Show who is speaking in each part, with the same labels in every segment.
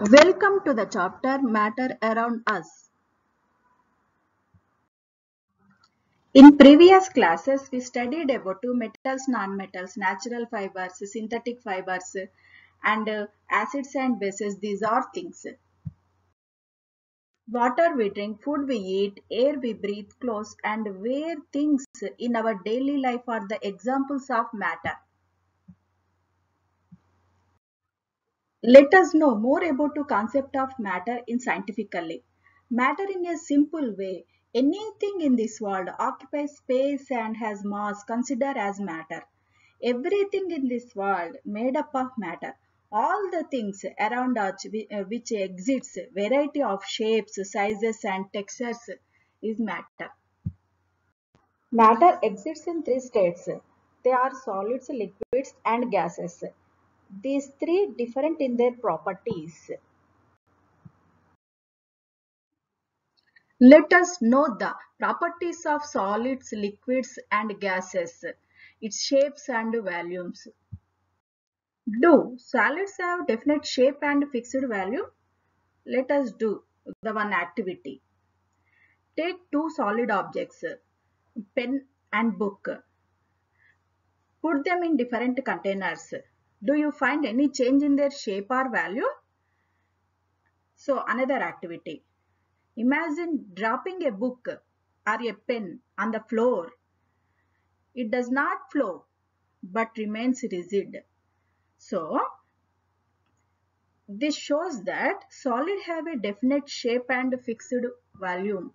Speaker 1: Welcome to the chapter Matter Around Us. In previous classes, we studied about two metals, non-metals, natural fibers, synthetic fibers, and acids and bases. These are things. Water we drink, food we eat, air we breathe, clothes, and wear things in our daily life are the examples of matter. Let us know more about the concept of matter in scientifically. Matter in a simple way, anything in this world occupies space and has mass considered as matter. Everything in this world made up of matter. All the things around us which exhibits variety of shapes, sizes and textures is matter. Matter exists in three states. They are solids, liquids and gases. These three different in their properties. Let us know the properties of solids, liquids and gases, its shapes and volumes. Do solids have definite shape and fixed value? Let us do the one activity. Take two solid objects, pen and book. Put them in different containers. Do you find any change in their shape or value? So another activity. Imagine dropping a book or a pen on the floor. It does not flow but remains rigid. So this shows that solid have a definite shape and fixed volume.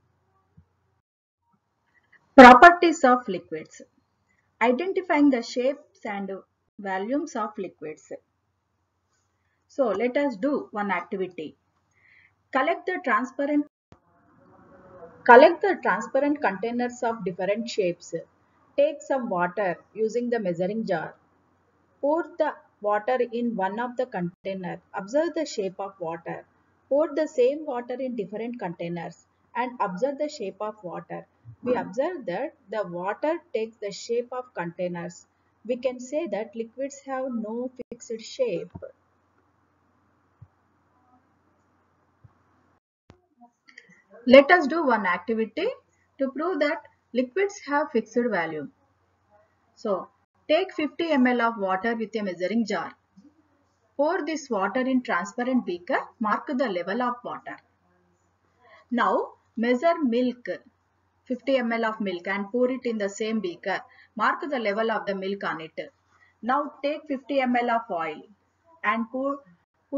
Speaker 1: Properties of liquids. Identifying the shapes and volumes of liquids. So let us do one activity. Collect the transparent containers of different shapes. Take some water using the measuring jar. Pour the water in one of the container. Observe the shape of water. Pour the same water in different containers and observe the shape of water. We observe that the water takes the shape of containers. We can say that liquids have no fixed shape. Let us do one activity to prove that liquids have fixed value. So, take 50 ml of water with a measuring jar. Pour this water in transparent beaker. Mark the level of water. Now measure milk, 50 ml of milk and pour it in the same beaker. Mark the level of the milk on it. Now take 50 ml of oil and pour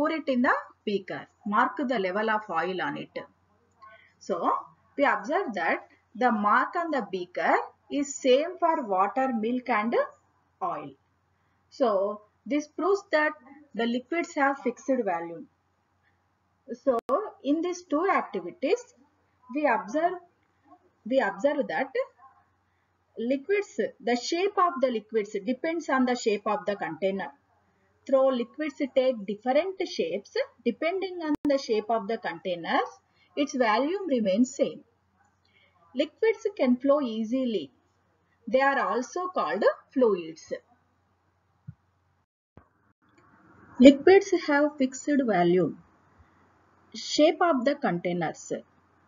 Speaker 1: it in the beaker. Mark the level of oil on it. So we observe that the mark on the beaker is same for water, milk and oil. So this proves that the liquids have fixed value. So in these two activities, we observe that the shape of the liquids depends on the shape of the container. Though liquids take different shapes depending on the shape of the containers, its volume remains same. Liquids can flow easily. They are also called fluids. Liquids have fixed volume. Shape of the containers,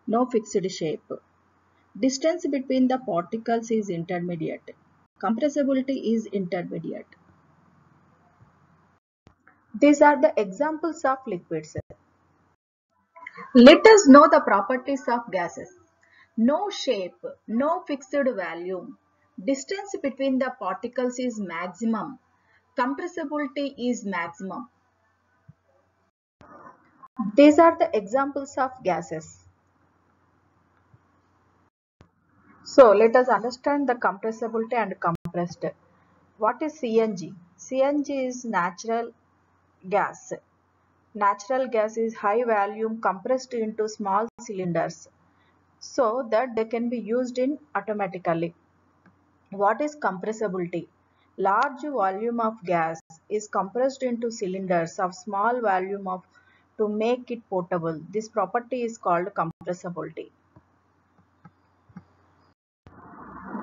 Speaker 1: no fixed shape. Distance between the particles is intermediate. Compressibility is intermediate. These are the examples of liquids. Let us know the properties of gases. No shape, no fixed volume. Distance between the particles is maximum. Compressibility is maximum. These are the examples of gases. So let us understand the compressibility and compressed. What is CNG? CNG is natural gas. Natural gas is high volume compressed into small cylinders so that they can be used in automatically. What is compressibility? Large volume of gas is compressed into cylinders of small volume of to make it portable. This property is called compressibility.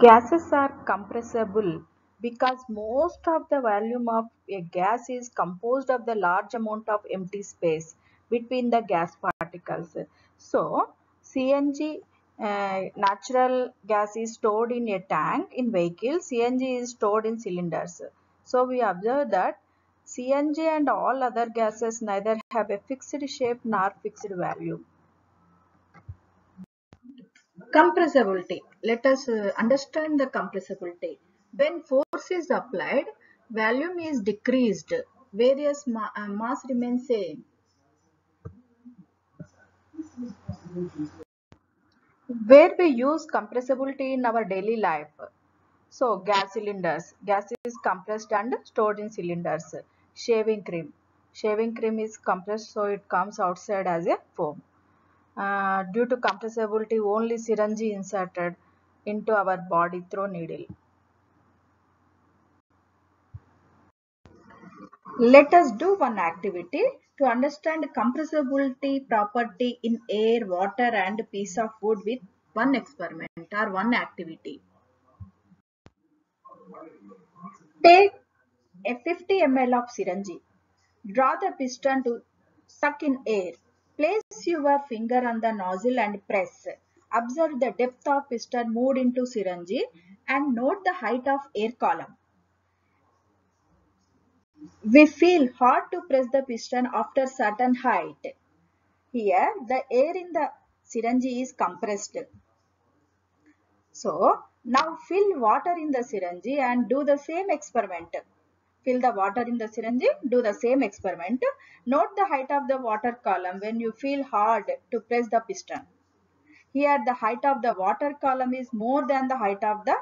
Speaker 1: Gases are compressible because most of the volume of a gas is composed of the large amount of empty space
Speaker 2: between the gas particles. So CNG, natural gas, is stored in a tank in vehicle. CNG is stored in cylinders. So we observe that CNG and all other gases neither have a fixed shape nor fixed value.
Speaker 1: Compressibility. Let us understand the compressibility. When force is applied, volume is decreased, whereas mass remains same.
Speaker 2: Where we use compressibility in our daily life. So gas cylinders, gas is compressed and stored in cylinders. Shaving cream, shaving cream is compressed, so it comes outside as a foam. Due to compressibility, only syringe inserted into our body through needle.
Speaker 1: Let us do one activity to understand compressibility property in air, water and piece of wood with one experiment or one activity. Take a 50 ml of syringe. Draw the piston to suck in air. Place your finger on the nozzle and press. Observe the depth of piston moved into syringe and note the height of air column. We feel hard to press the piston after certain height. Here, the air in the syringe is compressed. So, now fill water in the syringe and do the same experiment. Fill the water in the syringe, do the same experiment. Note the height of the water column when you feel hard to press the piston. Here, the height of the water column is more than the height of the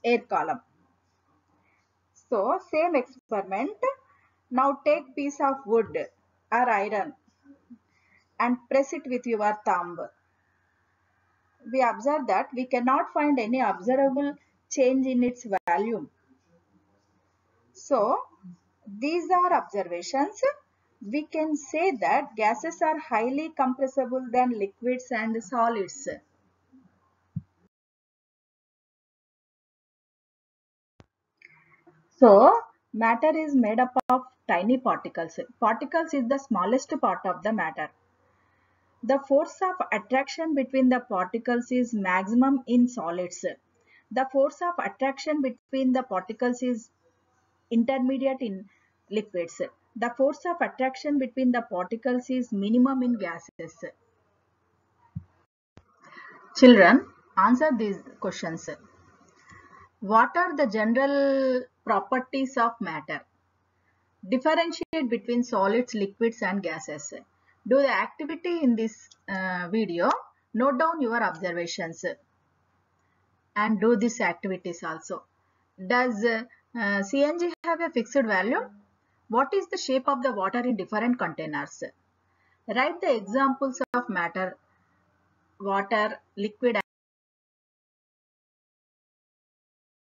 Speaker 1: air column. So, same experiment. Now take piece of wood or iron and press it with your thumb. We observe that we cannot find any observable change in its volume. So, these are observations. We can say that gases are highly compressible than liquids and solids. So, matter is made up of tiny particles. Particles is the smallest part of the matter. The force of attraction between the particles is maximum in solids. The force of attraction between the particles is intermediate in liquids. The force of attraction between the particles is minimum in gases. Children, answer these questions. What are the general properties of matter? Differentiate between solids, liquids and gases. Do the activity in this video. Note down your observations and do these activities also. Does CNG have a fixed value? What is the shape of the water in different containers? Write the examples of matter, water, liquid